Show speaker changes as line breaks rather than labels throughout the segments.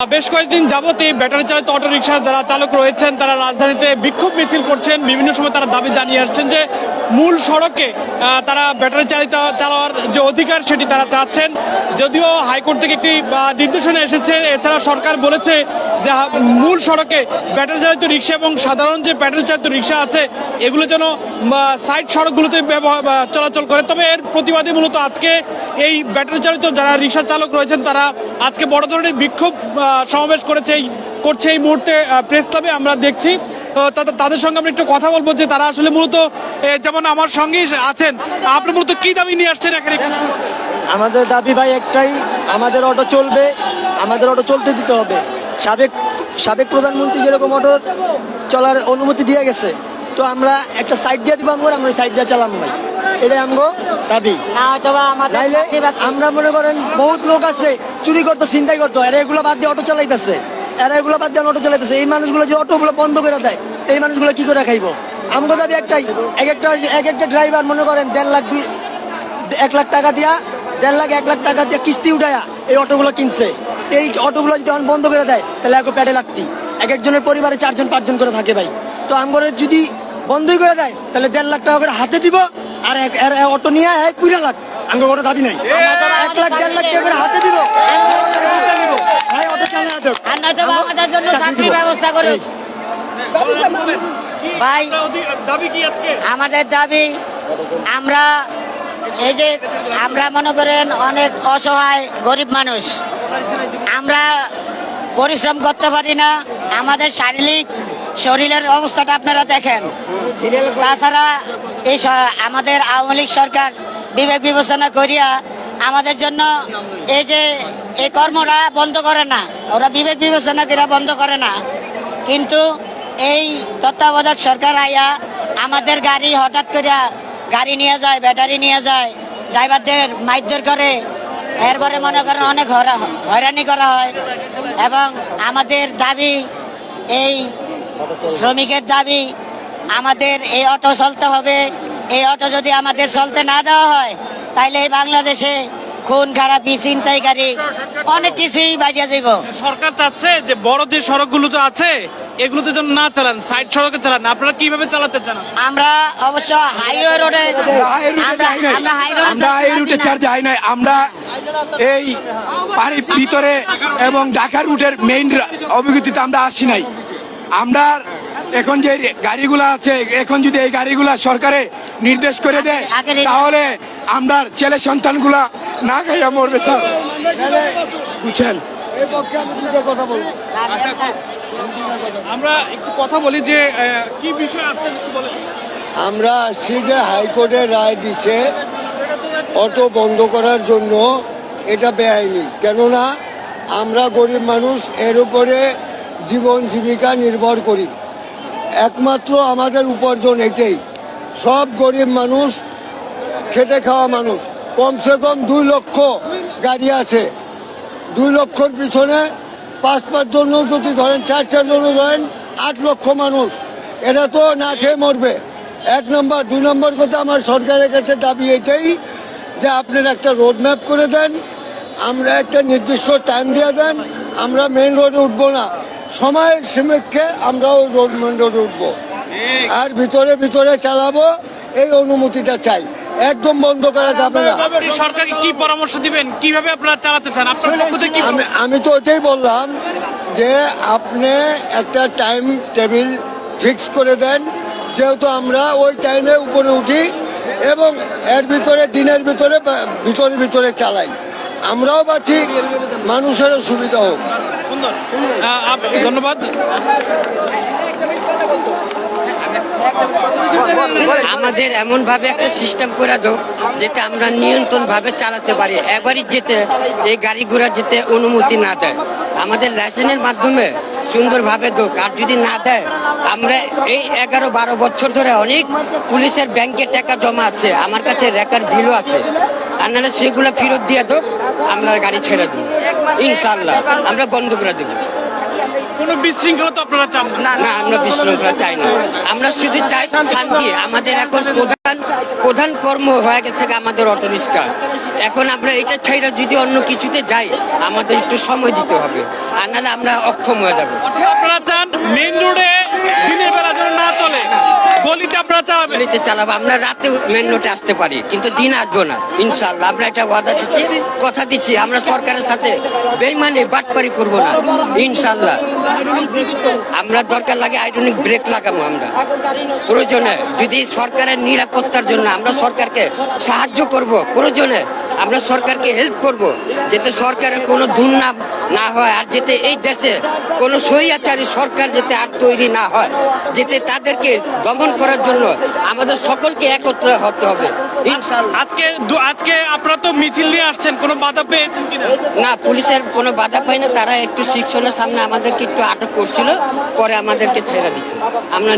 বেশ কয়েকদিন যাবত এই ব্যাটারি চালিত অটোরিকশা যারা চালক রয়েছেন তারা রাজধানীতে বিক্ষোভ মিছিল করছেন। বিভিন্ন সময় তারা দাবি জানিয়ে আসছেন যে মূল সড়কে তারা ব্যাটারি চালিত চালানোর যে অধিকার সেটি তারা চাচ্ছেন। যদিও হাইকোর্ট থেকে একটি নির্দেশনা এসেছে, এছাড়া সরকার বলেছে যে মূল সড়কে ব্যাটারি চালিত রিক্সা এবং সাধারণ যে ব্যাটারি চালিত রিক্সা আছে এগুলো যেন সাইড সড়কগুলোতে চলাচল করে। তবে এর প্রতিবাদে মূলত আজকে এই ব্যাটারি চালিত যারা রিক্সা চালক রয়েছেন তারা আজকে বড় ধরনের বিক্ষোভ সমাবেশ করছে এই মুহূর্তে প্রেস ক্লাবে আমরা দেখছি। তাদের সঙ্গে আমরা একটু কথা বলবো যে তারা আসলে মূলত যেমন আমার সঙ্গেই আছেন, আপনি মূলত কি দাবি নিয়ে আসছেন এখানে?
আমাদের দাবি ভাই একটাই, আমাদের অটো চলবে, আমাদের অটো চলতে দিতে হবে। সাবেক প্রধানমন্ত্রী যেরকম অটো চলার অনুমতি দিয়ে গেছে, তো আমরা একটা সাইড দিয়ে দিব, আমরা সাইড দিয়ে চালাম ভাই, এটাই আমগো দাবি। নাইলে আমরা মনে করেন বহুত লোক আছে চুরি করতো, ছিনতাই করতো, এরা এগুলো বাদ দিয়ে অটো চালাইতেছে, এই মানুষগুলো যে অটোগুলো বন্ধ করে দেয়, এই মানুষগুলো কি করে খাইবো? আমগো দাবি একটাই, এক একটা ড্রাইভার মনে করেন 1.5 লাখ টাকা দিয়া 1.5 লাখ টাকা দিয়ে কিস্তি উঠায়া এই অটোগুলো কিনছে। এই অটোগুলো যদি বন্ধ করে দেয় তাহলে এক প্যাডে লাগতি এক একজনের পরিবারে 4-5 জন করে থাকে ভাই। তো আমগরে যদি বন্ধই করে দেয় তাহলে 1.5 লাখ টাকা করে হাতে দিব, আর অটো নিয়ে 2 লাখ। আমার কোনো দাবি নাই, 1 লাখ 1.5 লাখ টাকা করে হাতে দিব, ভাই অটো চালানো দেব,
আমাদের জন্য চাকরির ব্যবস্থা করুন ভাই। আমাদের দাবি, আমরা এই যে আমরা মনে করেন অনেক অসহায় গরিব মানুষ, আমরা পরিশ্রম করতে পারি না, আমাদের শরীরের অবস্থাটা আপনারা দেখেন। তাছাড়া এই আমাদের আওয়ামী লীগ সরকার বিবেক বিবেচনা করিয়া আমাদের জন্য এই যে এই কর্মটা বন্ধ করে না, ওরা বিবেক বিবেচনা করিয়া বন্ধ করে না। কিন্তু এই তত্ত্বাবধায়ক সরকার আইয়া আমাদের গাড়ি হঠাৎ করিয়া গাড়ি নিয়ে যায়, ব্যাটারি নিয়ে যায়, ড্রাইভারদের মাইরধর করে, এরপরে মনে করেন অনেক হয়রানি করা হয়। এবং আমাদের দাবি, এই শ্রমিকের দাবি, আমাদের এই অটো চলতে হবে। এই অটো যদি আমাদের চলতে না দেওয়া হয় তাইলে এই বাংলাদেশে খুন খারাপি, ছিনতাইকারী অনেক কিছুই বাড়িয়ে যাইব।
সরকার চাচ্ছে যে বড় যে সড়কগুলো তো আছে এগুলোতে যেন না চালান, সাইড সড়কে চালান। আপনারা কিভাবে চালাতে চান?
আমরা অবশ্য হাইওয়ে রোডে,
আমরা এই রুটে যাই নাই, আমরা এই বাড়ির ভিতরে এবং ঢাকা রুটের মেইন অভিজ্ঞতা আমরা আসি নাই। আমরা এখন যে গাড়িগুলা আছে, এখন যদি এই গাড়িগুলা সরকারে নির্দেশ করে দেয় তাহলে আমরা ছেলে সন্তানগুলা না খাইয়া মরবে স্যার, বুঝছেন?
কথা বলবো,
আমরা একটু কথা বলি যে কি বিষয় আসছে বলে।
আমরা আসছি যে হাইকোর্টের রায় দিচ্ছে অটো বন্ধ করার জন্য, এটা বেআইনি। কেননা আমরা গরিব মানুষ, এর উপরে জীবন জীবিকা নির্ভর করি, একমাত্র আমাদের উপার্জন এটাই। সব গরিব মানুষ, খেটে খাওয়া মানুষ, কমসে কম 2 লক্ষ গাড়ি আছে, 2 লক্ষর পিছনে 5 জন যদি ধরেন, 4 জন ধরেন, 8 লক্ষ মানুষ, এরা তো না খেয়ে মরবে। 1 নম্বর। 2 নম্বর কথা, আমার সরকারের কাছে দাবি এটাই যে আপনারা একটা রোড ম্যাপ করে দেন, আমরা একটা নির্দিষ্ট টাইম দিয়ে দেন, আমরা মেন রোডে উঠবো না, সময় সাপেক্ষে আমরাও মেন রোডে উঠবো, আর ভিতরে চালাবো, এই অনুমতিটা চাই। একদম বন্ধ করা যাবে না।
সরকারকে কি পরামর্শ দিবেন, কিভাবে আপনারা চালাতে চান?
আমি তো ওটাই বললাম যে আপনি একটা টাইম টেবিল ফিক্স করে দেন, যেহেতু আমরা ওই টাইমে উপরে উঠি এবং এর ভিতরে দিনের ভিতরে চালাই, আমরাও বাঁচি, মানুষেরও সুবিধা হোক।
সুন্দর, ধন্যবাদ।
আমাদের এমন ভাবে একটা সিস্টেম করে দাও যেটা আমরা নিয়ন্ত্রণ ভাবে চালাতে পারি, একবারই যেতে এই গাড়ি ঘোড়া যেতে অনুমতি না দেয়, আমাদের লাইসেন্সের মাধ্যমে সুন্দরভাবে দোক। আর যদি না দেয়, আমরা এই 11-12 বছর ধরে অনেক পুলিশের ব্যাংকে টাকা জমা আছে, আমার কাছে রেকর্ড বিলও আছে, আর নাহলে সেগুলো ফেরত দিয়ে দোক, আমরা গাড়ি ছেড়ে দেবো, ইনশাল্লাহ আমরা বন্ধ করে দেবো।
কোনো বিশৃঙ্খলা তো আপনারা চান না।
না, আমরা বিশৃঙ্খলা চাই না। আমরা শুধু চাই শান্তি। আমাদের এখন প্রধান কর্ম হয়ে গেছে আমাদের অটো রিক্সা। এখন আমরা এটা ছাইরা যদি অন্য কিছুতে যাই, আমাদের একটু সময় দিতে হবে, আর নাহলে আমরা অক্ষম হয়ে যাবো।
অর্থাৎ আপনারা চান মেইন রোডে দিনের বেলা যেন না চলে, গলিতে আপনারা চালাবেন।
গলিতে চালাবো, আমরা রাতে মেন রোডে আসতে পারি, কিন্তু দিন আসবো না ইনশাল্লাহ। আমরা এটা ওয়াদা দিচ্ছি, কথা দিচ্ছি, আমরা সরকারের সাথে বেইমানি বাটপারি করবো না ইনশাল্লাহ। আমরা দরকার লাগে আইডনিক ব্রেক লাগাবো। আমরা প্রয়োজনে যদি সরকারের নিরাপত্তার জন্য আমরা সরকারকে সাহায্য করব, প্রয়োজনে আমরা সরকারকে হেল্প করব, যাতে সরকারের কোনো দুর্নাম না হয়, আর যাতে এই দেশে কোনো স্বৈরাচারী সরকার যাতে আর তৈরি না হয়, যাতে তাদেরকে দমন করার জন্য আমাদের সকলকে একত্র হতে হবে ইনশাআল্লাহ।
আজকে আপনারা তো মিছিল নিয়ে আসছেন, কোনো বাধা পেয়েছেন কিনা?
না, পুলিশের কোনো বাধা পাই না। তারা একটু শিক্ষণের সামনে আমাদেরকে একটু আটক করছিল, পরে আমাদেরকে ছেড়ে দিছে। আমরা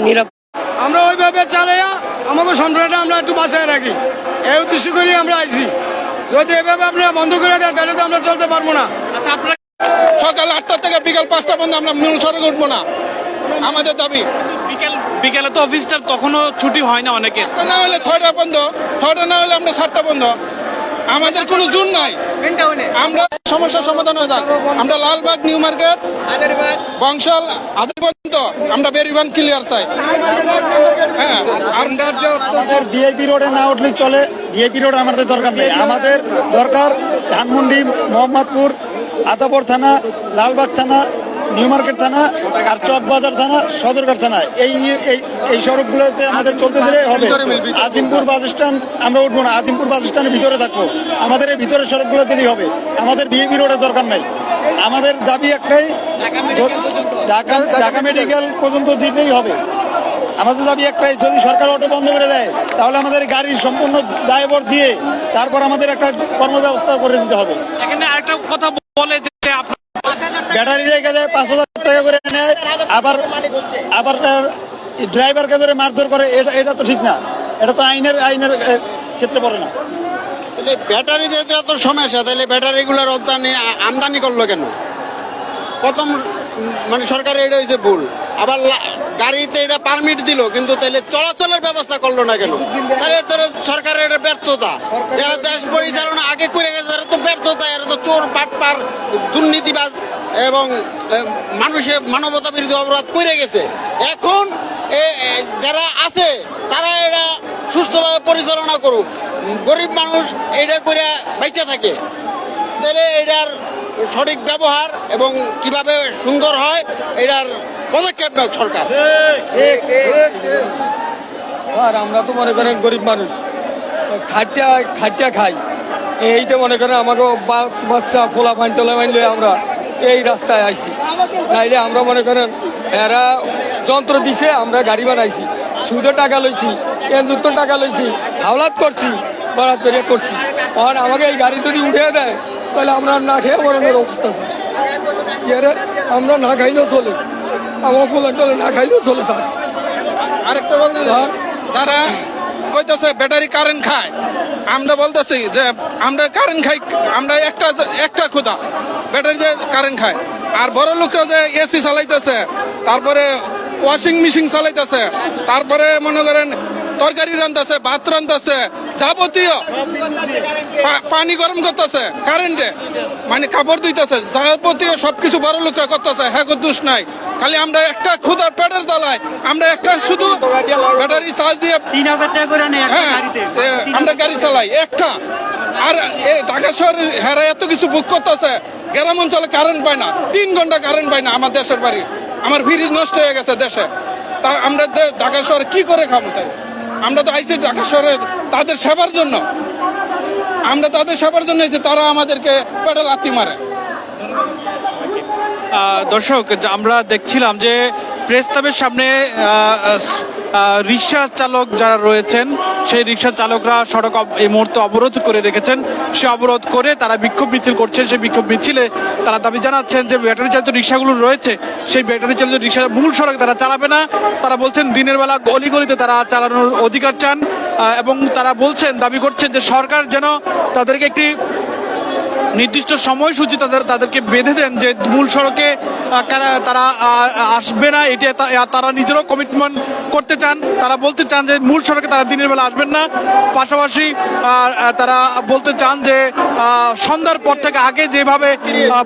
আমরা ওইভাবে চালাইয়া আমাকে সম্প্রদায়টা আমরা একটু বাঁচায় রাখি, এই উদ্দেশ্য করি আমরা আইছি। যদি এভাবে আপনারা বন্ধ করে দেন তাহলে তো আমরা চলতে পারবো না।
আচ্ছা, আপনারা
সকাল 8টা থেকে বিকাল 5টা পর্যন্ত আমরা মূল সড়কে উঠবো না, আমাদের দাবি।
বিকেলে তো অফিসটা তখনও ছুটি হয় না অনেকের।
না হলে 6টা বন্ধ, 6টা না হলে আমরা 7টা বন্ধ। আমাদের কোনো জোর নাই, আমরা সমস্যার সমাধান হয়ে যাক। আমরা লালবাগ, নিউ মার্কেট, বংশাল, আদের পর্যন্ত আমরা বেরিবান ক্লিয়ার চাই। হ্যাঁ,
আমাদের ভিআইপি রোডে না উঠলেই চলে। ভিআইপি রোড আমাদের দরকার নেই, আমাদের দরকার ধানমন্ডি, মোহাম্মদপুর, আদাবর থানা, লালবাগ থানা, নিউ মার্কেট থানা, আর চকবাজার থানা, সদরঘাট থানা। এই সড়কগুলোতে আমাদের চলতে দিলে হবে। আজিমপুর বাস স্ট্যান্ড আমরা উঠবো না, আজিমপুর বাস স্ট্যান্ডের ভিতরে থাকবো। আমাদের এই ভিতরের সড়কগুলো দিলেই হবে, আমাদের ভিআইপি রোডের দরকার নাই। আমাদের দাবি একটাই, ঢাকা মেডিকেল পর্যন্ত দিতেই হবে। আমাদের দাবি একটাই, যদি সরকার অটো বন্ধ করে দেয় তাহলে আমাদের গাড়ির সম্পূর্ণ দায়ভার দিয়ে তারপর আমাদের একটা কর্মব্যবস্থা করে দিতে হবে।
এখানে আরেকটা কথা বলে যে
ব্যাটারি রেখে দেয়, 5,000 টাকা করে নেয়, আবার ড্রাইভারকে ধরে মারধর করে। এটা তো ঠিক না, এটা তো আইনের ক্ষেত্রে পড়ে না।
তাহলে ব্যাটারি যেহেতু এত সমস্যা, তাহলে ব্যাটারিগুলোর আমদানি করলো কেন? প্রথম মানে সরকারের এটা হয়েছে ভুল। আবার গাড়িতে এটা পারমিট দিল, কিন্তু তাহলে চলাচলের ব্যবস্থা করলো না কেন? তাহলে সরকারের এটা ব্যর্থতা। যারা দেশ পরিচালনা আগে করে গেছে তারা তো ব্যর্থতা, এরা তো চোর, বাটপার, দুর্নীতিবাজ এবং মানুষের মানবতা বিরোধী অপরাধ করে গেছে। এখন যারা আছে তারা এটা সুস্থভাবে পরিচালনা করুক, গরিব মানুষ এটা করে বেঁচে থাকে। তাহলে এটার সঠিক ব্যবহার এবং কিভাবে সুন্দর হয় এটার পদক্ষেপ নেয় সরকার।
স্যার, আমরা তো মনে করেন গরিব মানুষ, খাইটা খাই। এইটা মনে করেন আমাকে বাচ্চা ফোলা ফাইন টোলা মাইনলে আমরা এই রাস্তায় আইছি। নাইলে আমরা মনে করেন এরা যন্ত্র দিছে, আমরা গাড়ি বানাইছি, সুদে টাকা লইছি, কেন্দ্র টাকা লইছি, হাওলাত করছি, বরাত করে করছি। আর আমাকে এই গাড়ি যদি উঠে দেয় তাহলে আমরা না খেয়ে মরণের অবস্থা। স্যার, আমরা না খাইলেও চলে, আমার ফোলা টলে না খাইলেও চলে। স্যার,
আরেকটা বলতে তারা কইতেছে ব্যাটারি কারেন্ট খায়। আমরা বলতেছি যে আমরা কারেন্ট খাই, আমরা একটা ক্ষুদা ব্যাটারি যে কারেন্ট খায়। আর বড় লোকরা যে এসি চালাইতেছে, তারপরে ওয়াশিং মেশিন চালাইতেছে, তারপরে মনে করেন তরকারি রান্তাছে, ভাত রান্তাছে, যাবতীয় পানি গরম করতেছে কারেন্টে, মানে কাপড় ধুইতেছে, যাবতীয় সবকিছু বড় লোকরা করতেছে। হ্যাঁ, দোষ নাই, খালি আমরা একটা ক্ষুদার পেটের জ্বালায় আমরা একটা শুধু ব্যাটারি চার্জ দিয়ে
3,000 টাকা করে নেয়
আমরা গাড়ি চালাই একটা। আর ঢাকা শহরে হেরা এত কিছু বুক করতেছে, গ্রাম অঞ্চলে কারেন্ট পায় না, 3 ঘন্টা কারেন্ট পায় না। আমার দেশের বাড়ি, আমার ফ্রিজ নষ্ট হয়ে গেছে দেশে। তা আমরা ঢাকা শহরে কি করে খাবো? তাই আমরা তো আইছি ঢাকা শহরে তাদের সেবার জন্য, আমরা তাদের সেবার জন্য এসেছি, তারা আমাদেরকে পেটে লাথি মারে।
দর্শক, আমরা দেখছিলাম যে প্রেস ক্লাবের সামনে রিক্সা চালক যারা রয়েছেন সেই রিক্সা চালকরা সড়ক এই মুহূর্তে অবরোধ করে রেখেছেন। সে অবরোধ করে তারা বিক্ষোভ মিছিল করছেন। সেই বিক্ষোভ মিছিলে তারা দাবি জানাচ্ছেন যে ব্যাটারি চালিত রিক্সাগুলো রয়েছে সেই ব্যাটারি চালিত রিক্সা মূল সড়ক তারা চালাবে না। তারা বলছেন দিনের বেলা গলিগলিতে তারা চালানোর অধিকার চান এবং তারা বলছেন, দাবি করছেন যে সরকার যেন তাদেরকে একটি নির্দিষ্ট সময়সূচি তাদেরকে বেঁধে দেন যে মূল সড়কে তারা আসবে না, এটি তারা নিজেরাও কমিটমেন্ট করতে চান। তারা বলতে চান যে মূল সড়কে তারা দিনের বেলা আসবেন না, পাশাপাশি তারা বলতে চান যে সন্ধ্যার পর থেকে আগে যেভাবে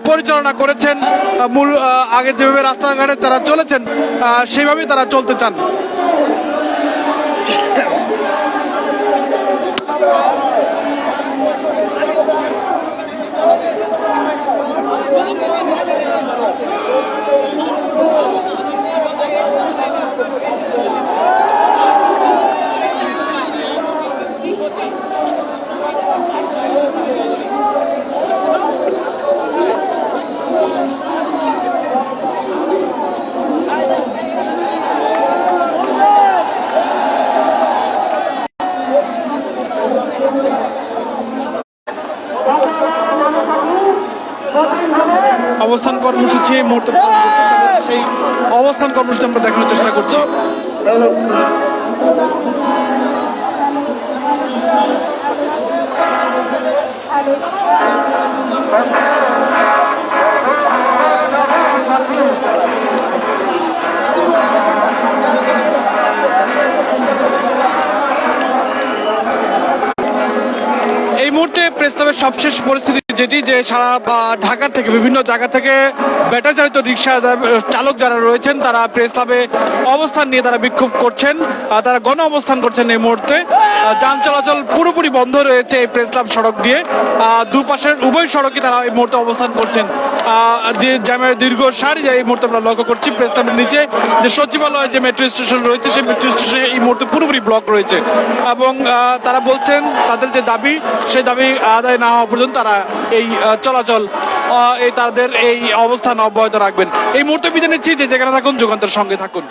পরিচালনা করেছেন, মূল আগে যেভাবে রাস্তাঘাটে তারা চলেছেন সেইভাবেই তারা চলতে চান। অবস্থান কর্মসূচি এই মুহূর্তে পালন করছে, তাদের সেই অবস্থান কর্মসূচি আমরা দেখানোর চেষ্টা করছি। এই মুহূর্তে প্রেস ক্লাবের সবশেষ পরিস্থিতি যেটি, যে সারা ঢাকা থেকে বিভিন্ন জায়গা থেকে ব্যাটারি চালিত রিক্সা চালক যারা রয়েছেন তারা প্রেস ক্লাবে অবস্থান নিয়ে তারা বিক্ষোভ করছেন, তারা গণ অবস্থান করছেন। এই মুহূর্তে যান চলাচল পুরোপুরি বন্ধ রয়েছে এই প্রেস ক্লাব সড়ক দিয়ে, দুপাশের উভয় সড়কে তারা এই মুহূর্তে অবস্থান করছেন। জ্যামের দীর্ঘ সারি এই মুহূর্তে আমরা লক্ষ্য করছি। প্রেস ক্লাবের নিচে যে সচিবালয় যে মেট্রো স্টেশন রয়েছে সেই মেট্রো স্টেশনে এই মুহূর্তে পুরোপুরি ব্লক রয়েছে এবং তারা বলছেন তাদের যে দাবি সেই দাবি আদায় না হওয়া পর্যন্ত তারা এই চলাচল তাদের এই অবস্থান অব্যাহত রাখবেন। এই মুহূর্তে বিদায় নিচ্ছি, যে যেখানে থাকুন যুগান্তর সঙ্গে থাকুন।